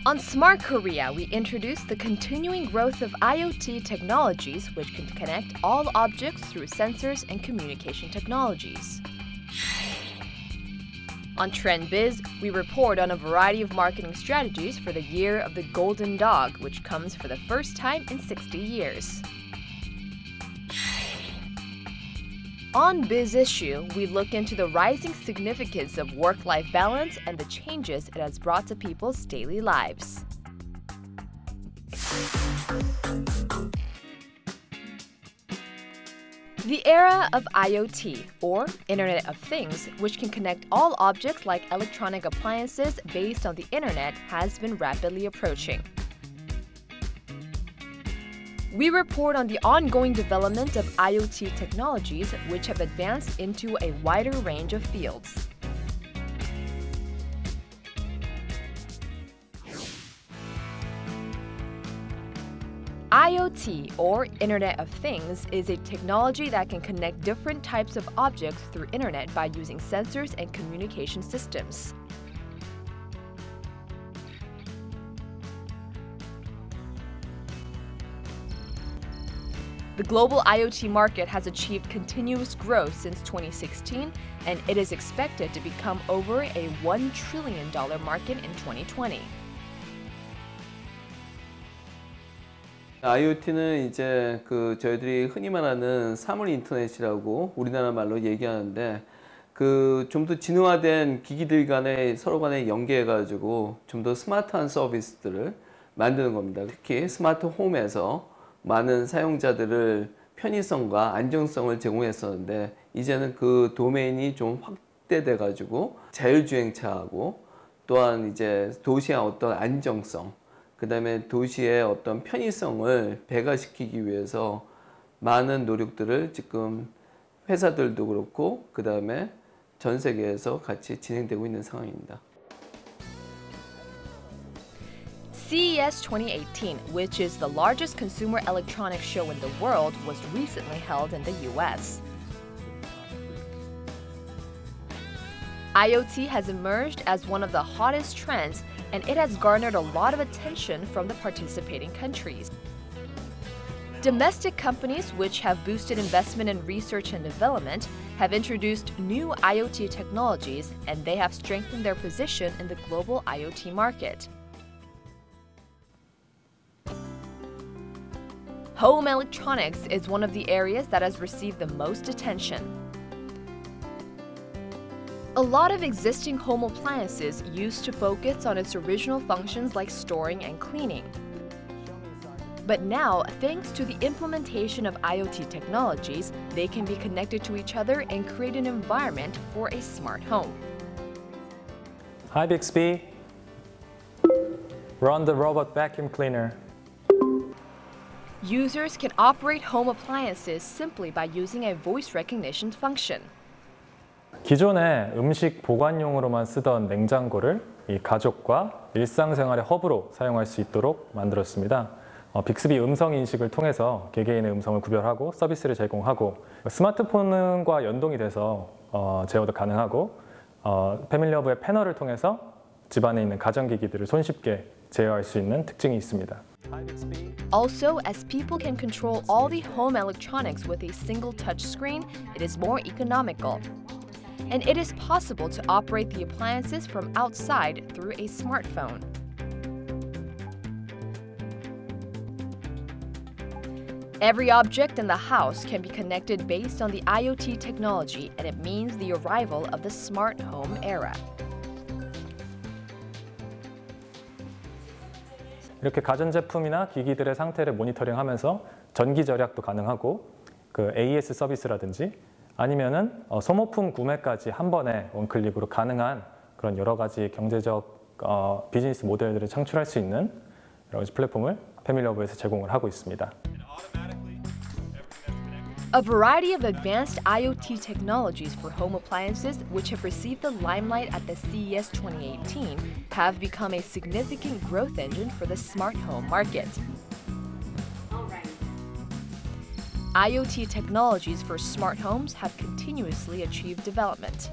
On Smart Korea, we introduce the continuing growth of IoT technologies which can connect all objects through sensors and communication technologies. On TrendBiz, we report on a variety of marketing strategies for the Year of the Golden Dog, which comes for the first time in 60 years. On Biz Issue, we look into the rising significance of work-life balance and the changes it has brought to people's daily lives. The era of IoT, or Internet of Things, which can connect all objects like electronic appliances based on the Internet, has been rapidly approaching. We report on the ongoing development of IoT technologies which have advanced into a wider range of fields. IoT, or Internet of Things, is a technology that can connect different types of objects through Internet by using sensors and communication systems. The global IoT market has achieved continuous growth since 2016, and it is expected to become over a $1 trillion market in 2020. IoT는 이제 저희들이 흔히 말하는 사물 인터넷이라고 우리나라 말로 얘기하는데 좀 더 진화된 기기들 간에 서로 간에 연계해가지고 좀 더 스마트한 서비스들을 만드는 겁니다. 특히 스마트 홈에서 많은 사용자들을 편의성과 안정성을 제공했었는데 이제는 그 도메인이 좀 확대돼 가지고 자율주행차하고 또한 이제 도시의 어떤 안정성, 그다음에 도시의 어떤 편의성을 배가시키기 위해서 많은 노력들을 지금 회사들도 그렇고 그다음에 전 세계에서 같이 진행되고 있는 상황입니다. CES 2018, which is the largest consumer electronics show in the world, was recently held in the US. IoT has emerged as one of the hottest trends, and it has garnered a lot of attention from the participating countries. Domestic companies which have boosted investment in research and development have introduced new IoT technologies, and they have strengthened their position in the global IoT market. Home electronics is one of the areas that has received the most attention. A lot of existing home appliances used to focus on its original functions like storing and cleaning. But now, thanks to the implementation of IoT technologies, they can be connected to each other and create an environment for a smart home. Hi Bixby. Run the robot vacuum cleaner. Users can operate home appliances simply by using a voice recognition function. 기존에 음식 보관용으로만 쓰던 냉장고를 이 가족과 일상생활의 허브로 사용할 수 있도록 만들었습니다. 빅스비 음성 인식을 통해서 개개인의 음성을 구별하고 서비스를 제공하고 스마트폰과 연동이 돼서 제어도 가능하고 패밀리허브의 패널을 통해서 집안에 있는 가전기기들을 손쉽게 제어할 수 있는 특징이 있습니다. Also, as people can control all the home electronics with a single touch screen, it is more economical. And it is possible to operate the appliances from outside through a smartphone. Every object in the house can be connected based on the IoT technology, and it means the arrival of the smart home era. 이렇게 가전제품이나 기기들의 상태를 모니터링하면서 전기 절약도 가능하고 AS 서비스라든지 아니면은 소모품 구매까지 한 번에 원클릭으로 가능한 그런 여러 가지 경제적 비즈니스 모델들을 창출할 수 있는 여러 가지 플랫폼을 패밀리허브에서 제공을 하고 있습니다. A variety of advanced IoT technologies for home appliances, which have received the limelight at the CES 2018, have become a significant growth engine for the smart home market. IoT technologies for smart homes have continuously achieved development.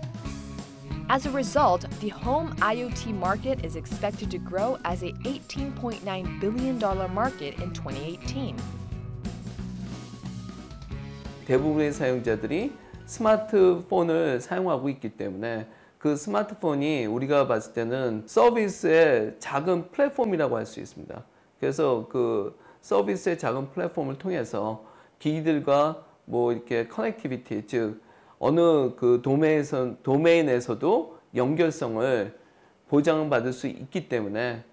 As a result, the home IoT market is expected to grow as a $18.9 billion market in 2018. 대부분의 사용자들이 스마트폰을 사용하고 있기 때문에 그 스마트폰이 우리가 봤을 때는 서비스의 작은 플랫폼이라고 할 수 있습니다. 그래서 그 서비스의 작은 플랫폼을 통해서 기기들과 뭐 이렇게 커넥티비티, 즉 어느 그 도메인에서도 연결성을 보장받을 수 있기 때문에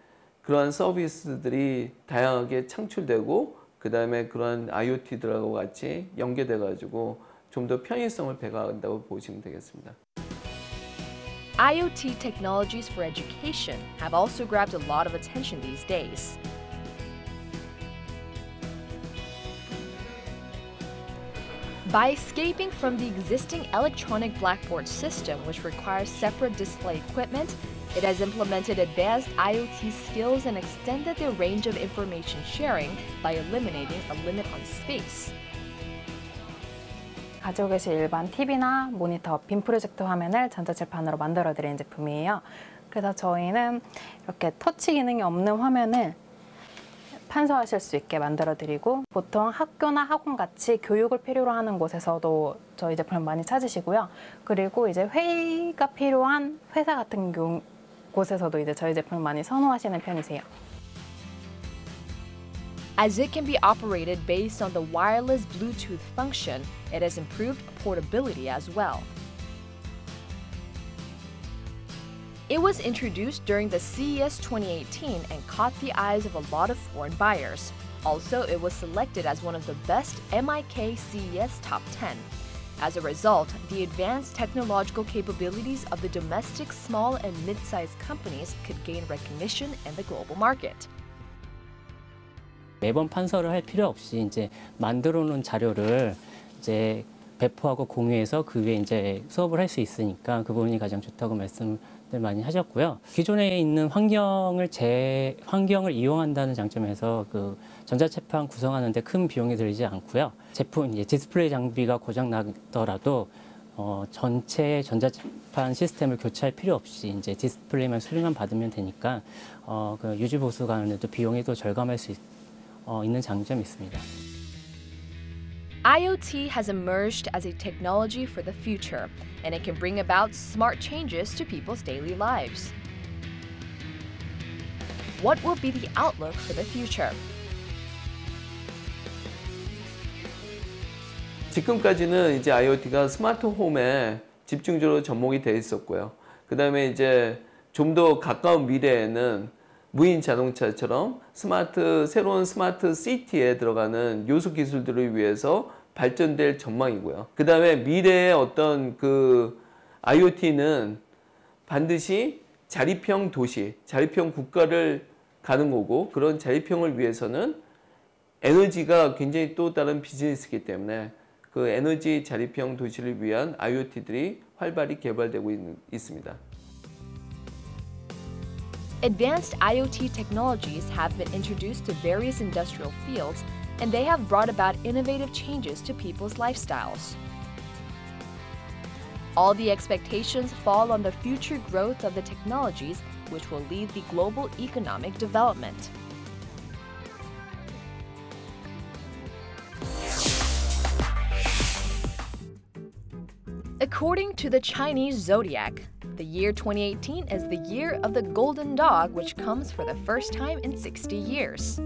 그러한 서비스들이 다양하게 창출되고 그 다음에 그런 IoT들하고 같이 연계돼 가지고 좀 더 편의성을 배가한다고 보시면 되겠습니다. IoT technologies for education have also grabbed a lot of attention these days. By escaping from the existing electronic blackboard system, which requires separate display equipment, it has implemented advanced IoT skills and extended the range of information sharing by eliminating a limit on space. 가지고 계신 일반 TV나 모니터, 빔 프로젝터 화면을 전자칠판으로 만들어드리는 제품이에요. 그래서 저희는 이렇게 터치 기능이 없는 화면을 판서하실 수 있게 만들어드리고 보통 학교나 학원같이 교육을 필요로 하는 곳에서도 저희 제품을 많이 찾으시고요. 그리고 이제 회의가 필요한 회사 같은 곳에서도 이제 저희 제품을 많이 선호하시는 편이세요. As it can be operated based on the wireless Bluetooth function, it has improved portability as well. It was introduced during the CES 2018 and caught the eyes of a lot of foreign buyers. Also, it was selected as one of the best MIK CES Top 10. As a result, the advanced technological capabilities of the domestic small and mid-sized companies could gain recognition in the global market. 매번 판서를 할 필요 없이 이제 만들어 놓은 자료를 이제 배포하고 공유해서 그 위에 이제 수업을 할 수 있으니까 그 부분이 가장 좋다고 말씀을 많이 하셨고요. 기존에 있는 환경을 이용한다는 장점에서 그 전자칠판 구성하는데 큰 비용이 들지 않고요. 제품 이제 디스플레이 장비가 고장 나더라도 전체 전자칠판 시스템을 교체할 필요 없이 이제 디스플레이만 수리만 받으면 되니까 그 유지 보수 가는데도 비용이 더 절감할 수 있는 장점이 있습니다. IoT has emerged as a technology for the future, and it can bring about smart changes to people's daily lives. What will be the outlook for the future? 지금까지는 이제 IoT가 스마트 홈에 집중적으로 접목이 돼 있었고요. 그 다음에 이제 좀 더 가까운 미래에는 무인 자동차처럼 새로운 스마트 시티에 들어가는 요소 기술들을 위해서 발전될 전망이고요. 그 다음에 미래의 어떤 그 IoT는 반드시 자립형 도시, 자립형 국가를 가는 거고, 그런 자립형을 위해서는 에너지가 굉장히 또 다른 비즈니스이기 때문에 그 에너지 자립형 도시를 위한 IoT들이 활발히 개발되고 있습니다. Advanced IoT technologies have been introduced to various industrial fields, and they have brought about innovative changes to people's lifestyles. All the expectations fall on the future growth of the technologies, which will lead the global economic development. According to the Chinese zodiac, the year 2018 is the year of the golden dog, which comes for the first time in 60 years.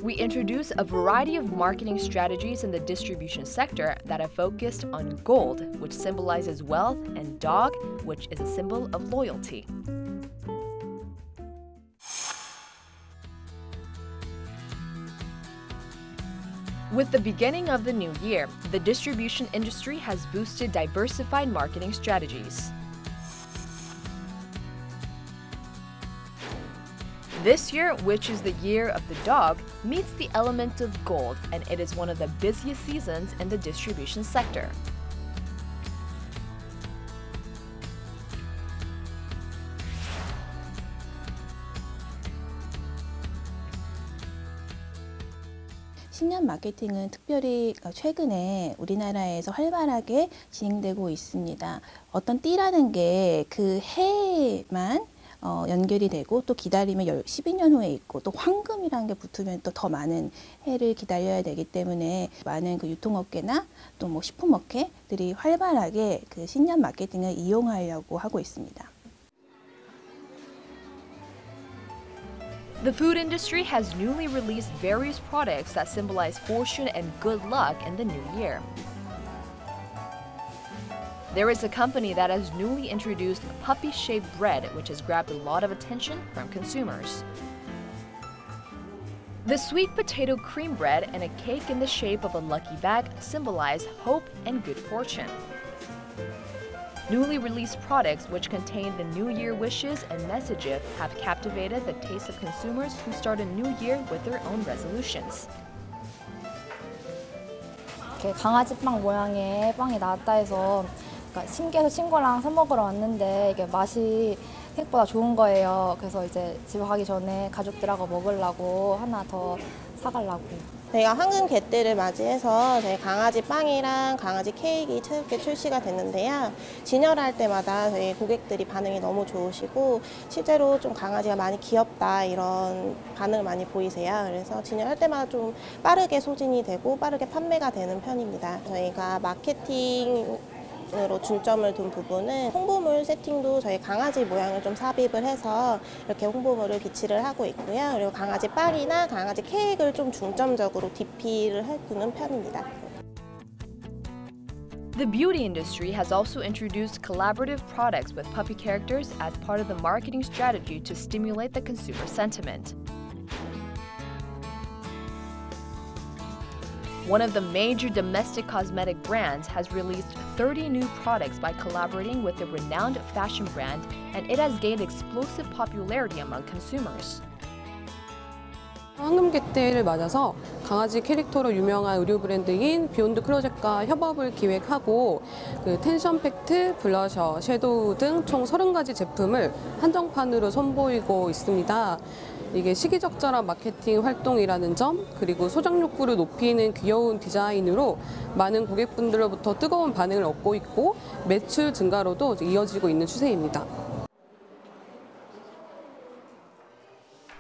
We introduce a variety of marketing strategies in the distribution sector that have focused on gold, which symbolizes wealth, and dog, which is a symbol of loyalty. With the beginning of the new year, the distribution industry has boosted diversified marketing strategies. This year, which is the year of the dog, meets the element of gold, and it is one of the busiest seasons in the distribution sector. 신년 마케팅은 특별히 최근에 우리나라에서 활발하게 진행되고 있습니다. 어떤 띠라는 게 그 해만 연결이 되고 또 기다리면 12년 후에 있고 또 황금이라는 게 붙으면 또 더 많은 해를 기다려야 되기 때문에 많은 그 유통업계나 또 뭐 식품업계들이 활발하게 그 신년 마케팅을 이용하려고 하고 있습니다. The food industry has newly released various products that symbolize fortune and good luck in the new year. There is a company that has newly introduced puppy-shaped bread, which has grabbed a lot of attention from consumers. The sweet potato cream bread and a cake in the shape of a lucky bag symbolize hope and good fortune. Newly released products which contain the New Year wishes and messages have captivated the taste of consumers who start a new year with their own resolutions. 이렇게 강아지 빵 모양의 빵이 나왔다 해서 신기해서 친구랑 사 먹으러 왔는데 이게 맛이 생각보다 좋은 거예요. 그래서 이제 집에 가기 전에 가족들하고 먹으려고 하나 더 사가려고. 저희가 황금 개띠를 맞이해서 저희 강아지 빵이랑 강아지 케이크 새롭게 출시가 됐는데요. 진열할 때마다 저희 고객들이 반응이 너무 좋으시고 실제로 좀 강아지가 많이 귀엽다 이런 반응을 많이 보이세요. 그래서 진열할 때마다 좀 빠르게 소진이 되고 빠르게 판매가 되는 편입니다. 저희가 마케팅 으로 중점을 둔 부분은 홍보물 세팅도 저희 강아지 모양을 좀 삽입을 해서 이렇게 홍보물을 비치를 하고 있고요. 그리고 강아지 빵이나 강아지 케이크를 좀 중점적으로 DP를 해두는 편입니다. The beauty industry has also introduced collaborative products with puppy characters as part of the marketing strategy to stimulate the consumer sentiment. One of the major domestic cosmetic brands has released 30 new products by collaborating with a renowned fashion brand, and it has gained explosive popularity among consumers. 황금개띠를 맞아서 강아지 캐릭터로 유명한 의류 브랜드인 비욘드 클로젯과 협업을 기획하고 그 텐션 팩트, 블러셔, 섀도우 등 총 30가지 제품을 한정판으로 선보이고 있습니다. 이게 시기적절한 마케팅 활동이라는 점, 그리고 소장 욕구를 높이는 귀여운 디자인으로 많은 고객분들로부터 뜨거운 반응을 얻고 있고 매출 증가로도 이어지고 있는 추세입니다.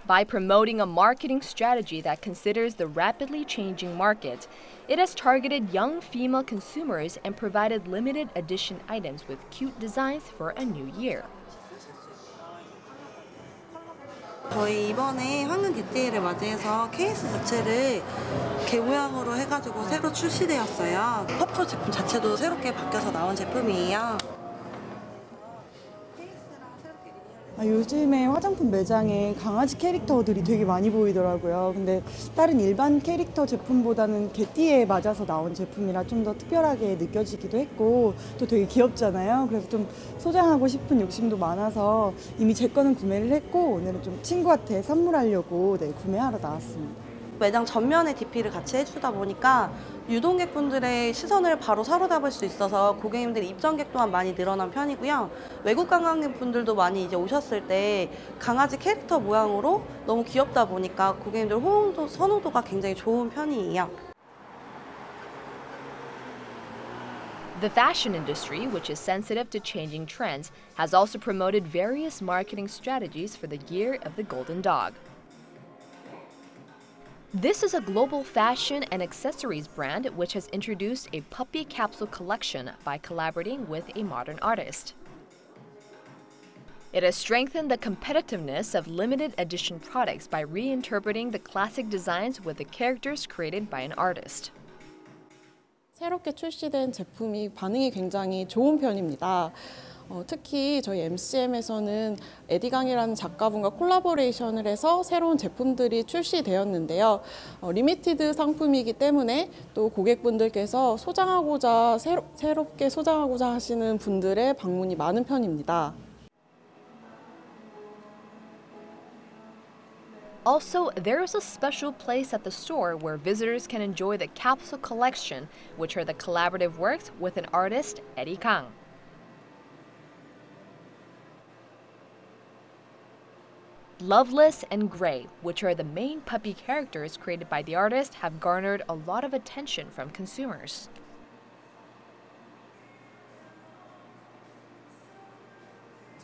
By promoting a marketing strategy that considers the rapidly changing market, it has targeted young female consumers and provided limited edition items with cute designs for a new year. 저희 이번에 황금 개띠를 맞이해서 케이스 자체를 개 모양으로 해가지고 새로 출시되었어요. 퍼프 제품 자체도 새롭게 바뀌어서 나온 제품이에요. 요즘에 화장품 매장에 강아지 캐릭터들이 되게 많이 보이더라고요. 근데 다른 일반 캐릭터 제품보다는 개띠에 맞아서 나온 제품이라 좀 더 특별하게 느껴지기도 했고 또 되게 귀엽잖아요. 그래서 좀 소장하고 싶은 욕심도 많아서 이미 제 거는 구매를 했고 오늘은 좀 친구한테 선물하려고 구매하러 나왔습니다. 매장 전면에 DP를 같이 해주다 보니까 유동객분들의 시선을 바로 사로잡을 수 있어서 고객님들의 입점객 또한 많이 늘어난 편이고요. 외국 관광객분들도 많이 이제 오셨을 때 강아지 캐릭터 모양으로 너무 귀엽다 보니까 고객님들 선호도가 굉장히 좋은 편이에요. The fashion industry, which is sensitive to changing trends, has also promoted various marketing strategies for the year of the Golden Dog. This is a global fashion and accessories brand which has introduced a puppy capsule collection by collaborating with a modern artist. It has strengthened the competitiveness of limited edition products by reinterpreting the classic designs with the characters created by an artist. 새롭게 출시된 제품이 반응이 굉장히 좋은 편입니다. 특히 저희 MCM에서는 에디강이라는 작가분과 콜라보레이션을 해서 새로운 제품들이 출시되었는데요. 리미티드 상품이기 때문에 또 고객분들께서 소장하고자 새롭게 소장하고자 하시는 분들의 방문이 많은 편입니다. Also, there is a special place at the store where visitors can enjoy the capsule collection, which are the collaborative works with an artist, Eddie Kang. Loveless and Gray, which are the main puppy characters created by the artist, have garnered a lot of attention from consumers.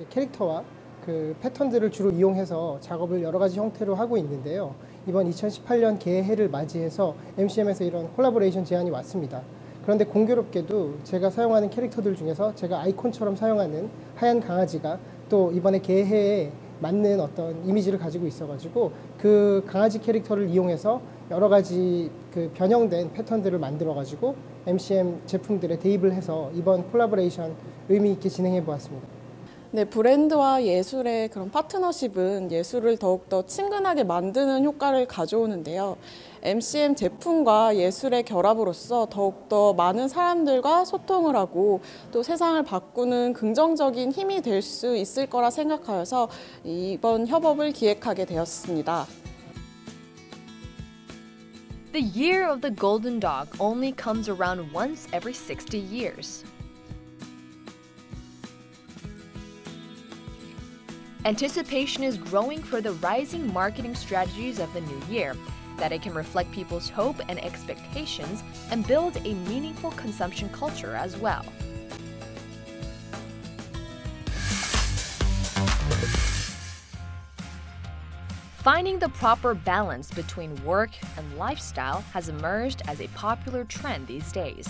캐릭터와 그 패턴들을 주로 이용해서 작업을 여러 가지 형태로 하고 있는데요. 이번 2018년 개해를 맞이해서 MCM에서 이런 콜라보레이션 제안이 왔습니다. 그런데 공교롭게도 제가 사용하는 캐릭터들 중에서 제가 아이콘처럼 사용하는 하얀 강아지가 또 이번에 개해에 맞는 어떤 이미지를 가지고 있어가지고 그 강아지 캐릭터를 이용해서 여러 가지 그 변형된 패턴들을 만들어가지고 MCM 제품들에 대입을 해서 이번 콜라보레이션 의미 있게 진행해 보았습니다. 네, 브랜드와 예술의 그런 파트너십은 예술을 더욱더 친근하게 만드는 효과를 가져오는데요. MCM 제품과 예술의 결합으로써 더욱더 많은 사람들과 소통을 하고 또 세상을 바꾸는 긍정적인 힘이 될 수 있을 거라 생각하여서 이번 협업을 기획하게 되었습니다. The year of the golden dog only comes around once every 60 years. Anticipation is growing for the rising marketing strategies of the new year, that it can reflect people's hope and expectations and build a meaningful consumption culture as well. Finding the proper balance between work and lifestyle has emerged as a popular trend these days.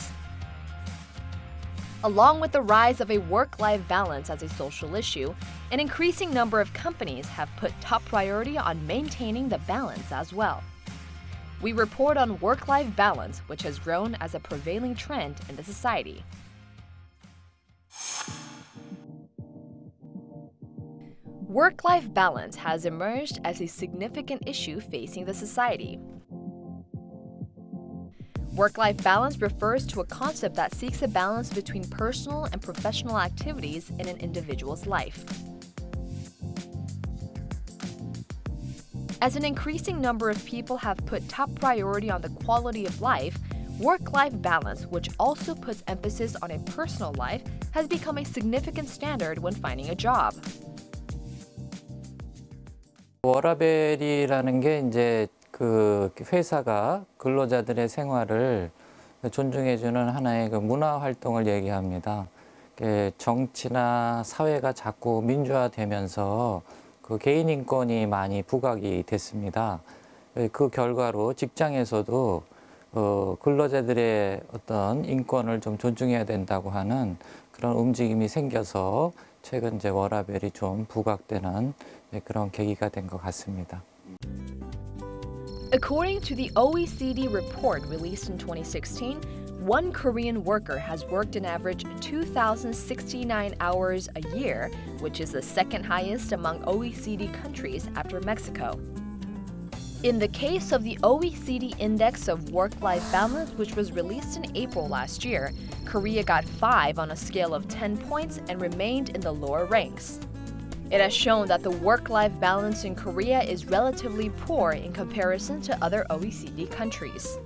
Along with the rise of a work-life balance as a social issue, an increasing number of companies have put top priority on maintaining the balance as well. We report on work-life balance, which has grown as a prevailing trend in the society. Work-life balance has emerged as a significant issue facing the society. Work-life balance refers to a concept that seeks a balance between personal and professional activities in an individual's life. As an increasing number of people have put top priority on the quality of life, work-life balance, which also puts emphasis on a personal life, has become a significant standard when finding a job. 워라벨이라는 게 이제 그 회사가 근로자들의 생활을 존중해주는 하나의 그 문화 활동을 얘기합니다. 정치나 사회가 자꾸 민주화되면서 그 개인 인권이 많이 부각이 됐습니다. 그 결과로 직장에서도 근로자들의 어떤 인권을 좀 존중해야 된다고 하는 그런 움직임이 생겨서 최근 이제 워라벨이 좀 부각되는 그런 계기가 된 것 같습니다. According to the OECD report released in 2016, one Korean worker has worked an average 2,069 hours a year, which is the second highest among OECD countries after Mexico. In the case of the OECD Index of Work-Life Balance, which was released in April last year, Korea got 5 on a scale of 10 points and remained in the lower ranks. It has shown that the work-life balance in Korea is relatively poor in comparison to other OECD countries.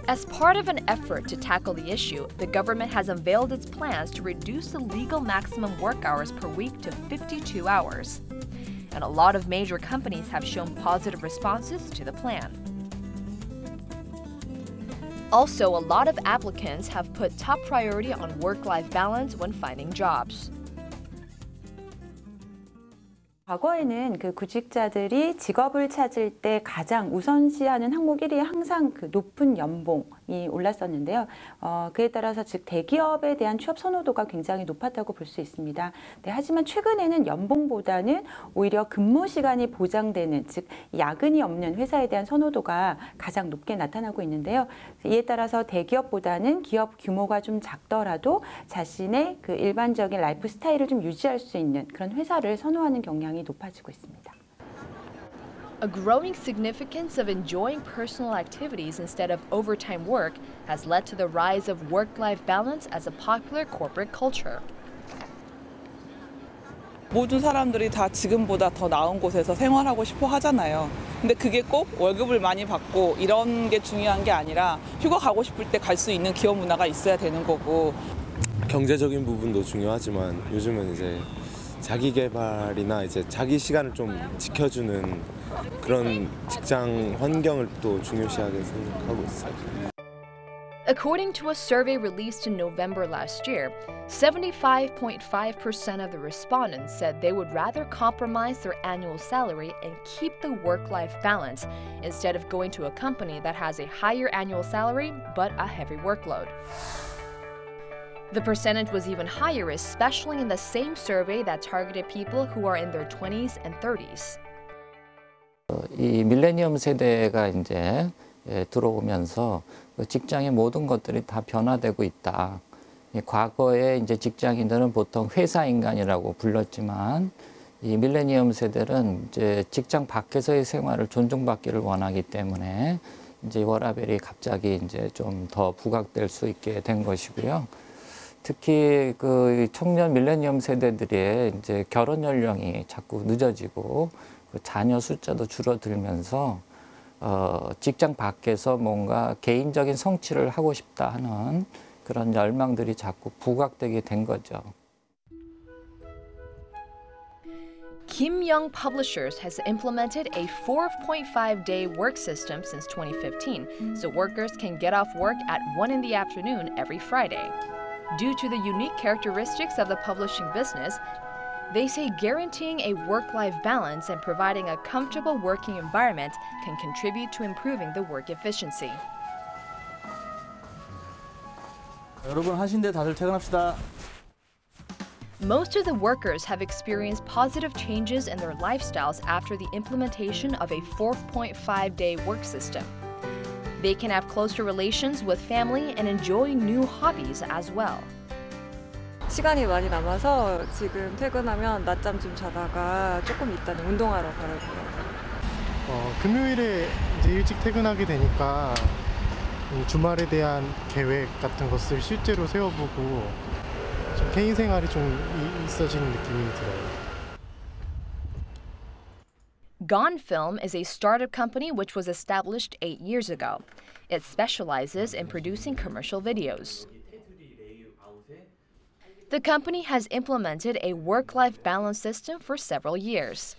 As part of an effort to tackle the issue, the government has unveiled its plans to reduce the legal maximum work hours per week to 52 hours. And a lot of major companies have shown positive responses to the plan. Also, a lot of applicants have put top priority on work-life balance when finding jobs. 과거에는 그 구직자들이 직업을 찾을 때 가장 우선시하는 항목 1위에 항상 그 높은 연봉이 올랐었는데요. 그에 따라서 즉 대기업에 대한 취업 선호도가 굉장히 높았다고 볼 수 있습니다. 네, 하지만 최근에는 연봉보다는 오히려 근무 시간이 보장되는 즉 야근이 없는 회사에 대한 선호도가 가장 높게 나타나고 있는데요. 이에 따라서 대기업보다는 기업 규모가 좀 작더라도 자신의 그 일반적인 라이프 스타일을 좀 유지할 수 있는 그런 회사를 선호하는 경향이 높아지고 있습니다. A growing significance of enjoying personal activities instead of overtime work has led to the rise of work-life balance as a popular corporate culture. 모든 사람들이 다 지금보다 더 나은 곳에서 생활하고 싶어 하잖아요. 근데 그게 꼭 월급을 많이 받고 이런 게 중요한 게 아니라 휴가 가고 싶을 때 갈 수 있는 기업 문화가 있어야 되는 거고. 경제적인 부분도 중요하지만 요즘은 이제 자기 개발이나 이제 자기 시간을 좀 지켜주는 그런 직장 환경을 또 중요시하게 생각하고 있어요. According to a survey released in November last year, 75.5% of the respondents said they would rather compromise their annual salary and keep the work-life balance instead of going to a company that has a higher annual salary but a heavy workload. The percentage was even higher, especially in the same survey that targeted people who are in their 20s and 30s. 이 밀레니엄 세대가 이제 들어오면서 직장의 모든 것들이 다 변화되고 있다. 과거에 이제 직장인들은 보통 회사 인간이라고 불렀지만 이 밀레니엄 세대는 이제 직장 밖에서의 생활을 존중받기를 원하기 때문에 이제 워라벨이 갑자기 이제 좀 더 부각될 수 있게 된 것이고요. 특히 그 청년 밀레니엄 세대들의 이제 결혼 연령이 자꾸 늦어지고 자녀 숫자도 줄어들면서 직장 밖에서 뭔가 개인적인 성취를 하고 싶다 하는 그런 열망들이 자꾸 부각되게 된 거죠. Kim Young Publishers has implemented a 4.5-day work system since 2015, so workers can get off work at 1 in the afternoon every Friday. Due to the unique characteristics of the publishing business, they say guaranteeing a work-life balance and providing a comfortable working environment can contribute to improving the work efficiency. 여러분 하신데 다들 퇴근합시다. Most of the workers have experienced positive changes in their lifestyles after the implementation of a 4.5-day work system. They can have closer relations with family and enjoy new hobbies as well. 시간이 많이 남아서 지금 퇴근하면 낮잠 좀 자다가 조금 있다는 운동하러 가려고요. 금요일에 이제 일찍 퇴근하게 되니까 주말에 대한 계획 같은 것을 실제로 세워보고 좀 개인 생활이 좀 있어지는 느낌이 들어요. Gone Film is a startup company which was established 8 years ago. It specializes in producing commercial videos. The company has implemented a work-life balance system for several years.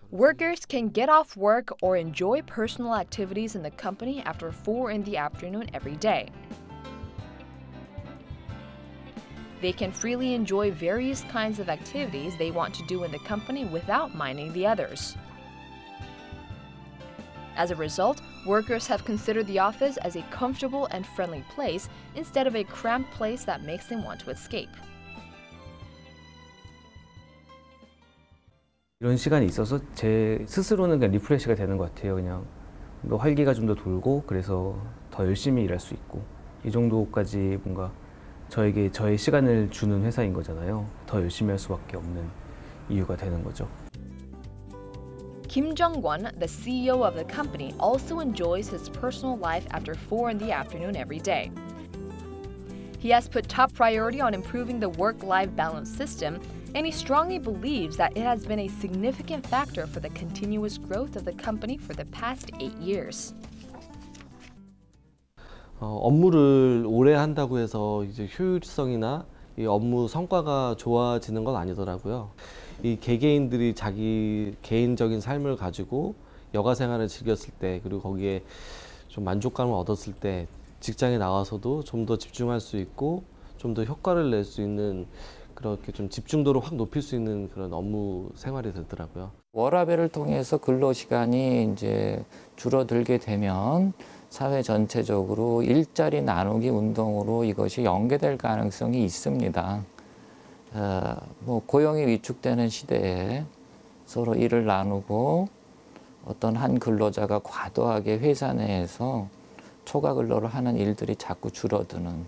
Workers can get off work or enjoy personal activities in the company after 4 in the afternoon every day. They can freely enjoy various kinds of activities they want to do in the company without minding the others. As a result, workers have considered the office as a comfortable and friendly place instead of a cramped place that makes them want to escape. 이런 시간이 있어서 제 스스로는 그냥 리프레시가 되는 것 같아요. 그냥 활기가 좀 더 돌고 그래서 더 열심히 일할 수 있고 이 정도까지 뭔가 저에게 저의 시간을 주는 회사인 거잖아요. 더 열심히 할 수밖에 없는 이유가 되는 거죠. Kim Jong-won, the CEO of the company, also enjoys his personal life after 4 in the afternoon every day. He has put top priority on improving the work-life balance system, and he strongly believes that it has been a significant factor for the continuous growth of the company for the past 8 years. 업무를 오래 한다고 해서 이제 효율성이나 이 업무 성과가 좋아지는 건 아니더라고요. 이 개개인들이 자기 개인적인 삶을 가지고 여가 생활을 즐겼을 때 그리고 거기에 좀 만족감을 얻었을 때 직장에 나와서도 좀 더 집중할 수 있고 좀 더 효과를 낼 수 있는 그렇게 좀 집중도를 확 높일 수 있는 그런 업무 생활이 되더라고요. 워라밸을 통해서 근로 시간이 이제 줄어들게 되면 사회 전체적으로 일자리 나누기 운동으로 이것이 연계될 가능성이 있습니다. 뭐 고용이 위축되는 시대에 서로 일을 나누고 어떤 한 근로자가 과도하게 회사 내에서 초과 근로를 하는 일들이 자꾸 줄어드는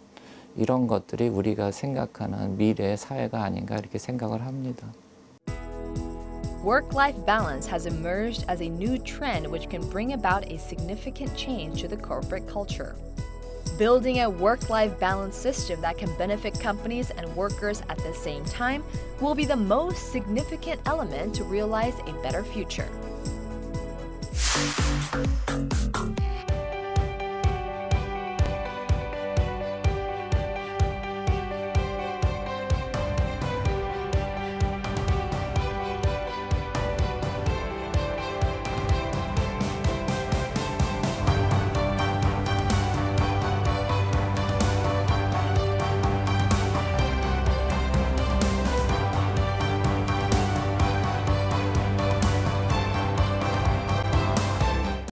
이런 것들이 우리가 생각하는 미래의 사회가 아닌가 이렇게 생각을 합니다. Work-life balance has emerged as a new trend which can bring about a significant change to the corporate culture. Building a work-life balance system that can benefit companies and workers at the same time will be the most significant element to realize a better future.